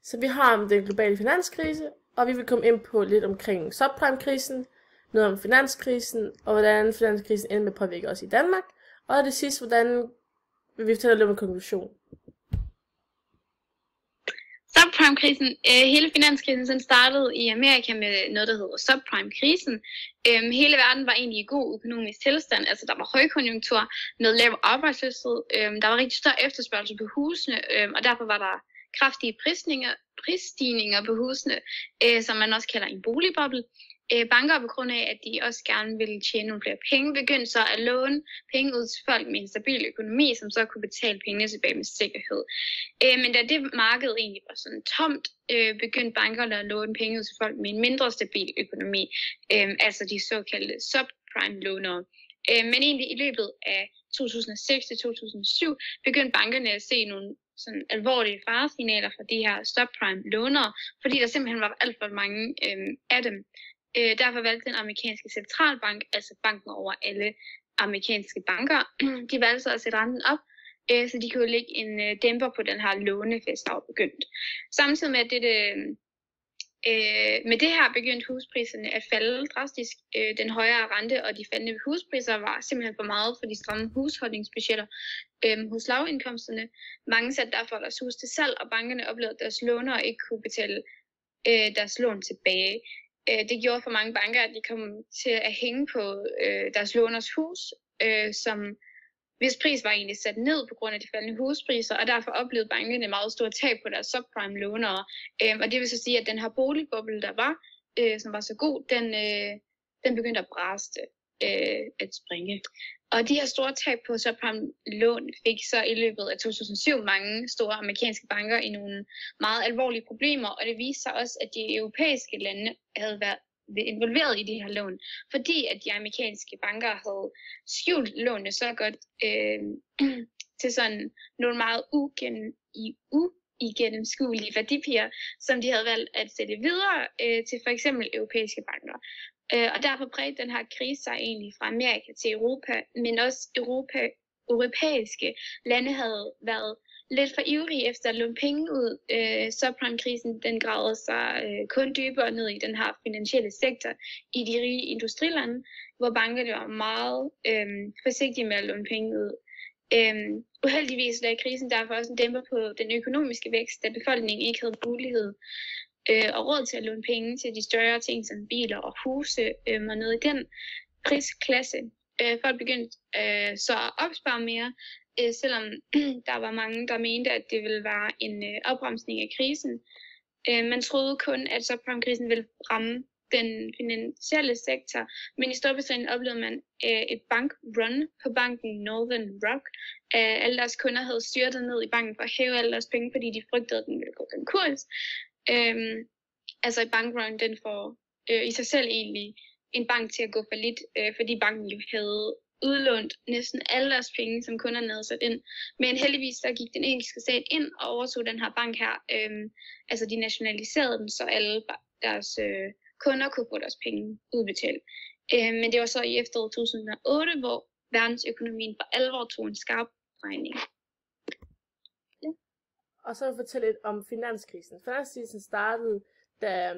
Så vi har om den globale finanskrise, og vi vil komme ind på lidt omkring subprime-krisen, noget om finanskrisen, og hvordan finanskrisen endte med at påvirke os i Danmark, og det sidste, hvordan vil vi fortælle lidt om en konklusion. Subprime-krisen, hele finanskrisen, den startede i Amerika med noget, der hedder subprime-krisen. Hele verden var egentlig i god økonomisk tilstand, altså der var højkonjunktur, noget lav arbejdsløshed, der var rigtig stor efterspørgsel på husene, og derfor var der kraftige prisstigninger på husene, som man også kalder en boligboble. Banker, på grund af, at de også gerne ville tjene nogle flere penge, begyndte så at låne penge ud til folk med en stabil økonomi, som så kunne betale pengene tilbage med sikkerhed. Men da det marked egentlig var sådan tomt, begyndte bankerne at låne penge ud til folk med en mindre stabil økonomi, altså de såkaldte subprime-lånere. Men egentlig i løbet af 2006-2007 begyndte bankerne at se nogle sådan alvorlige faresignaler fra de her subprime-lånere, fordi der simpelthen var alt for mange af dem. Derfor valgte den amerikanske centralbank, altså banken over alle amerikanske banker, de valgte så at sætte renten op, så de kunne lægge en dæmper på den her lånefest, der var begyndt. Samtidig med med det her begyndte huspriserne at falde drastisk. Den højere rente og de faldende huspriser var simpelthen for meget for de stramme husholdningsbudgetter hos lavindkomsterne. Mange satte derfor deres hus til salg, og bankerne oplevede, at deres lånere ikke kunne betale deres lån tilbage. Det gjorde for mange banker, at de kom til at hænge på deres låners hus, som hvis pris var egentlig sat ned på grund af de faldende huspriser, og derfor oplevede bankerne meget store tab på deres subprime-lånere. Og det vil så sige, at den her boligboble, der var, som var så god, den begyndte at braste, at springe. Og de her store tab på subprime-lån fik så i løbet af 2007 mange store amerikanske banker i nogle meget alvorlige problemer, og det viste sig også, at de europæiske lande havde været involveret i de her lån, fordi at de amerikanske banker havde skjult lånene så godt til sådan nogle meget uigennemskuelige værdipapirer, som de havde valgt at sætte videre til for eksempel europæiske banker. Og derfor bredte den her krise sig egentlig fra Amerika til Europa, men også europæiske lande havde været lidt for ivrige efter at låne penge ud. Subprime-krisen den gravede sig kun dybere ned i den her finansielle sektor i de rige industrilande, hvor bankerne var meget forsigtige med at låne penge ud. Uheldigvis lagde krisen derfor også en dæmper på den økonomiske vækst, da befolkningen ikke havde mulighed og råd til at låne penge til de større ting som biler og huse og noget i den prisklasse. Folk begyndte så at opspare mere, selvom der var mange, der mente, at det ville være en opbremsning af krisen. Man troede kun, at subprime-krisen ville ramme den finansielle sektor, men i Storbritannien oplevede man et bankrun på banken Northern Rock. Alle deres kunder havde styrtet ned i banken for at hæve alle deres penge, fordi de frygtede, at den ville gå konkurs. Altså et bankrun, den får i sig selv egentlig en bank til at gå fallit, fordi banken jo havde udlånt næsten alle deres penge, som kunderne havde sat ind. Men heldigvis så gik den engelske stat ind og overtog den her bank her. Altså de nationaliserede den, så alle deres kunder kunne få deres penge udbetalt. Men det var så i efteråret 2008, hvor verdensøkonomien for alvor tog en skarp regning. Ja. Og så vil jeg fortælle lidt om finanskrisen. Finanskrisen startede, da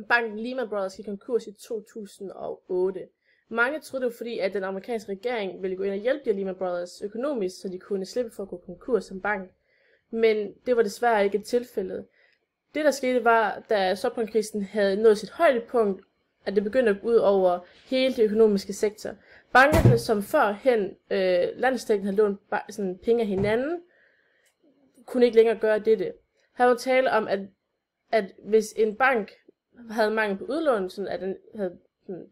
banken Lehman Brothers gik konkurs i 2008. Mange troede det var fordi, at den amerikanske regering ville gå ind og hjælpe de Lehman Brothers økonomisk, så de kunne slippe for at gå konkurs som bank. Men det var desværre ikke tilfældet. Det der skete var, da subprime-krisen havde nået sit højdepunkt, at det begyndte at gå ud over hele det økonomiske sektor. Bankerne, som førhen landsdækkende havde lånt sådan penge af hinanden, kunne ikke længere gøre dette. Her var tale om, at hvis en bank havde mangel på udlån, sådan at den havde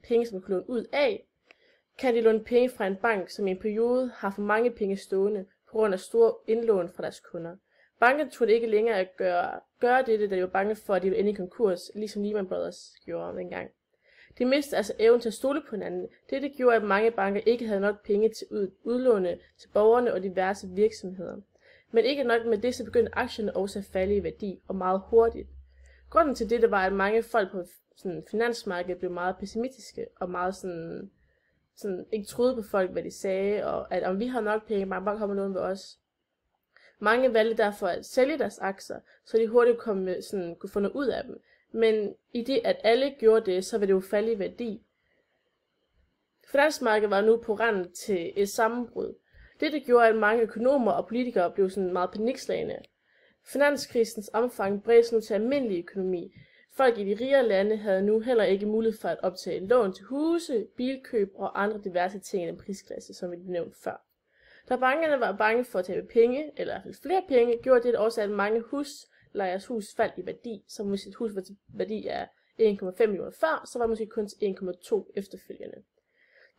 penge, som man kunne låne ud af, kan de låne penge fra en bank, som i en periode har for mange penge stående på grund af store indlån fra deres kunder. Banken turde ikke længere at gøre dette, da de var bange for, at de ville ende i konkurs, ligesom Lehman Brothers gjorde dengang. De mistede altså evnen til at stole på hinanden. Dette gjorde, at mange banker ikke havde nok penge til udlåne til borgerne og diverse virksomheder. Men ikke nok med det, så begyndte aktierne også at falde i værdi, og meget hurtigt. Grunden til dette var, at mange folk på finansmarkedet blev meget pessimistiske, og meget sådan ikke troede på folk, hvad de sagde, og at om vi har nok penge, bare kommer nogen ved os. Mange valgte derfor at sælge deres aktier, så de hurtigt kunne få noget ud af dem. Men i det, at alle gjorde det, så ville det jo falde i værdi. Finansmarkedet var nu på randen til et sammenbrud. Dette gjorde, at mange økonomer og politikere blev meget panikslagne. Finanskrisens omfang bredte nu til almindelig økonomi. Folk i de rigere lande havde nu heller ikke mulighed for at optage lån til huse, bilkøb og andre diverse ting i den prisklasse, som vi nævnte før. Da bankerne var bange for at tabe penge, eller i hvert fald flere penge, gjorde det også, at mange huslejers hus faldt i værdi. Så hvis et hus var til værdi af 1,5 millioner før, så var det måske kun til 1,2 efterfølgende.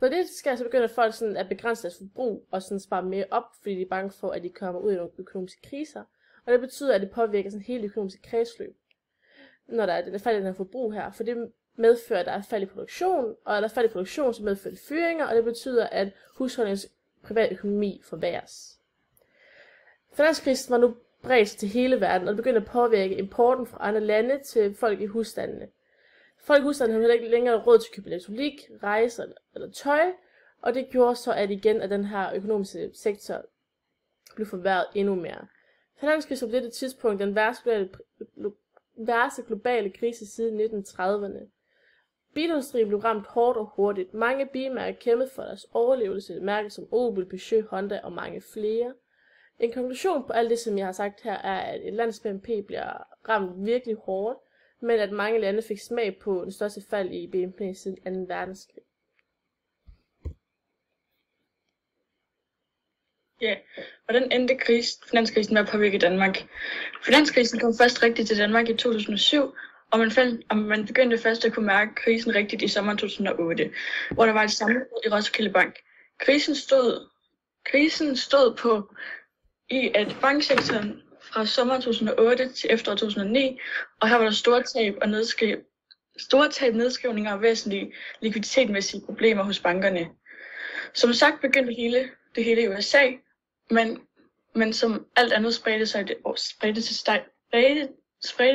Når det sker, så begynder folk at begrænse deres forbrug og spare mere op, fordi de er bange for, at de kommer ud i nogle økonomiske kriser. Og det betyder, at det påvirker hele det økonomiske kredsløb, når der er den fald i den her forbrug her. For det medfører, at der er fald i produktion, og der er fald i produktion, så medfører det fyringer, og det betyder, at husholdningens privat økonomi forværres. Finanskrisen var nu bredt til hele verden, og det begyndte at påvirke importen fra andre lande til folk i husstandene. Folk i husstandene havde heller ikke længere råd til at købe elektronik, rejser eller tøj, og det gjorde så, at den her økonomiske sektor blev forværret endnu mere. Finanskrisen på dette tidspunkt den værste globale krise siden 1930'erne. Bilindustrien blev ramt hårdt og hurtigt. Mange bilmærker kæmpede for deres overlevelse, mærker som Opel, Peugeot, Honda og mange flere. En konklusion på alt det, som jeg har sagt her, er, at et lands BNP bliver ramt virkelig hårdt, men at mange lande fik smag på den største fald i BNP siden 2. verdenskrig. Ja, hvordan endte finanskrisen med at påvirke Danmark? Finanskrisen kom først rigtigt til Danmark i 2007, og man begyndte først at kunne mærke krisen rigtigt i sommeren 2008, hvor der var et sammenbrud i Roskilde Bank. Krisen stod på i at banksektoren fra sommeren 2008 til efteråret 2009, og her var der store tab, nedskrivninger og væsentlige likviditetsmæssige problemer hos bankerne. Som sagt begyndte det hele i USA, men som alt andet spredte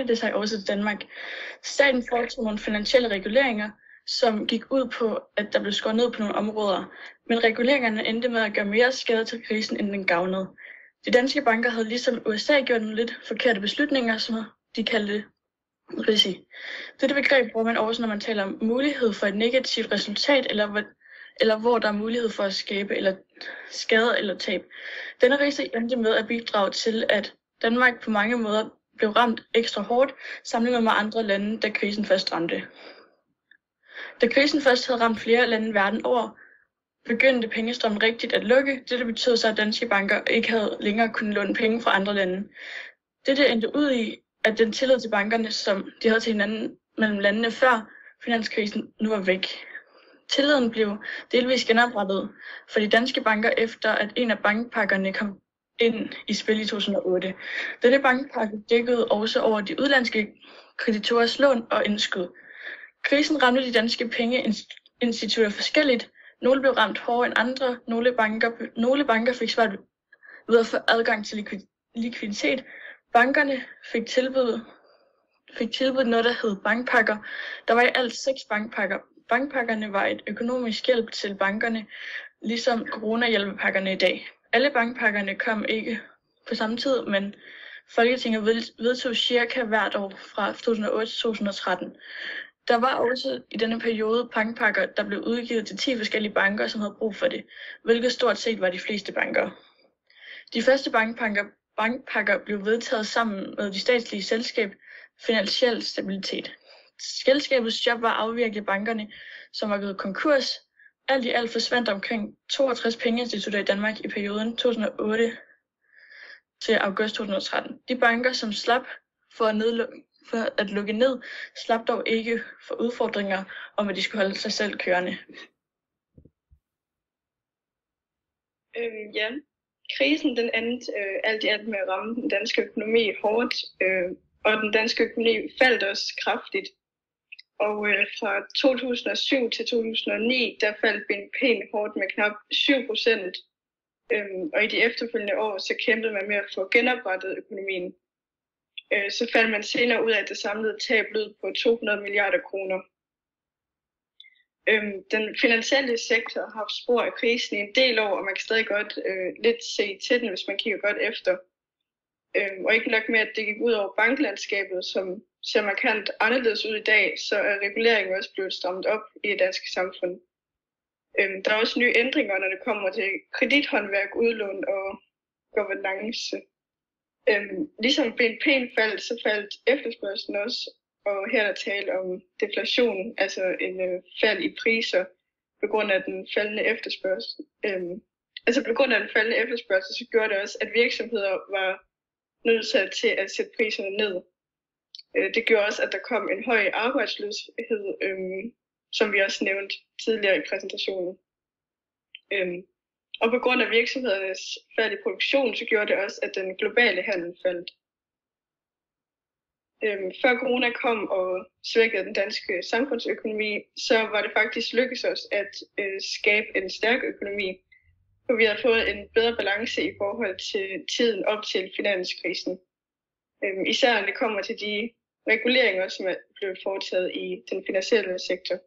det sig også til Danmark. Staten foretog nogle finansielle reguleringer, som gik ud på, at der blev skåret ned på nogle områder, men reguleringerne endte med at gøre mere skade til krisen, end den gavnede. De danske banker havde ligesom USA gjort nogle lidt forkerte beslutninger, som de kaldte risici. Dette begreb bruger man også, når man taler om mulighed for et negativt resultat, eller hvor der er mulighed for at skabe eller skade eller tab. Denne risici endte med at bidrage til, at Danmark på mange måder blev ramt ekstra hårdt, sammenlignet med andre lande, da krisen først ramte. Da krisen først havde ramt flere lande verden over, begyndte pengestrømmen rigtigt at lukke. Dette betød så, at danske banker ikke havde længere kunne låne penge fra andre lande. Dette endte ud i, at den tillid til bankerne, som de havde til hinanden mellem landene før finanskrisen, nu var væk. Tilliden blev delvis genoprettet for de danske banker efter, at en af bankpakkerne kom ind i spil i 2008. Denne bankpakke dækkede også over de udlandske kreditorers lån og indskud. Krisen ramte de danske pengeinstitutter forskelligt. Nogle blev ramt hårdere end andre. Nogle banker fik svært ved at få adgang til likviditet. Bankerne fik tilbudt noget, der hed bankpakker. Der var i alt 6 bankpakker. Bankpakkerne var et økonomisk hjælp til bankerne, ligesom coronahjælpepakkerne i dag. Alle bankpakkerne kom ikke på samme tid, men Folketinget vedtog cirka hvert år fra 2008 til 2013. Der var også i denne periode bankpakker, der blev udgivet til 10 forskellige banker, som havde brug for det, hvilket stort set var de fleste banker. De første bankpakker blev vedtaget sammen med de statslige selskab Finansiel Stabilitet. Selskabets job var at afvirke bankerne, som var gået konkurs. Alt i alt forsvandt omkring 62 pengeinstitutter i Danmark i perioden 2008 til august 2013. De banker, som slap for at lukke ned, slap dog ikke for udfordringer om, at de skulle holde sig selv kørende. Ja, krisen den endte alt i alt med at ramme den danske økonomi hårdt, og den danske økonomi faldt også kraftigt. Og fra 2007 til 2009, der faldt BNP hårdt med knap 7%. Og i de efterfølgende år, så kæmpede man med at få genoprettet økonomien. Så faldt man senere ud af, at det samlede tab lød på 200 milliarder kroner. Den finansielle sektor har haft spor af krisen i en del år, og man kan stadig godt lidt se til den, hvis man kigger godt efter. Og ikke nok med, at det gik ud over banklandskabet, som ser markant anderledes ud i dag, så er reguleringen også blevet strammet op i det danske samfund. Der er også nye ændringer, når det kommer til kredithåndværk, udlån og governance. Ligesom BNP'en faldt, så faldt efterspørgslen også, og her er der tale om deflation, altså en fald i priser på grund af den faldende efterspørgsel. Altså på grund af den faldende efterspørgsel, så gjorde det også, at virksomheder var nødt til at sætte priserne ned. Det gjorde også, at der kom en høj arbejdsløshed, som vi også nævnte tidligere i præsentationen. Og på grund af virksomhedernes fald i produktion, så gjorde det også, at den globale handel faldt. Før corona kom og svækkede den danske samfundsøkonomi, så var det faktisk lykkedes os at skabe en stærk økonomi. For vi har fået en bedre balance i forhold til tiden op til finanskrisen. Især når det kommer til de reguleringer, som er blevet foretaget i den finansielle sektor.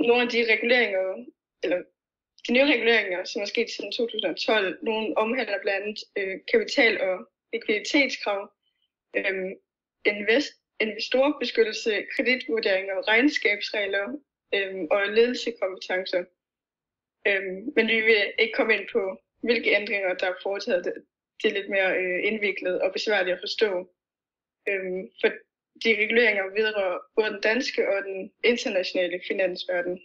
Nogle af de reguleringer, eller de nye reguleringer, som er sket siden 2012, nogle omhandler blandt andet kapital- og likviditetskrav, investorbeskyttelse, kreditvurderinger, regnskabsregler og ledelseskompetencer. Men vi vil ikke komme ind på, hvilke ændringer, der er foretaget. Det er lidt mere indviklet og besværligt at forstå. For de reguleringer vedrører både den danske og den internationale finansverden.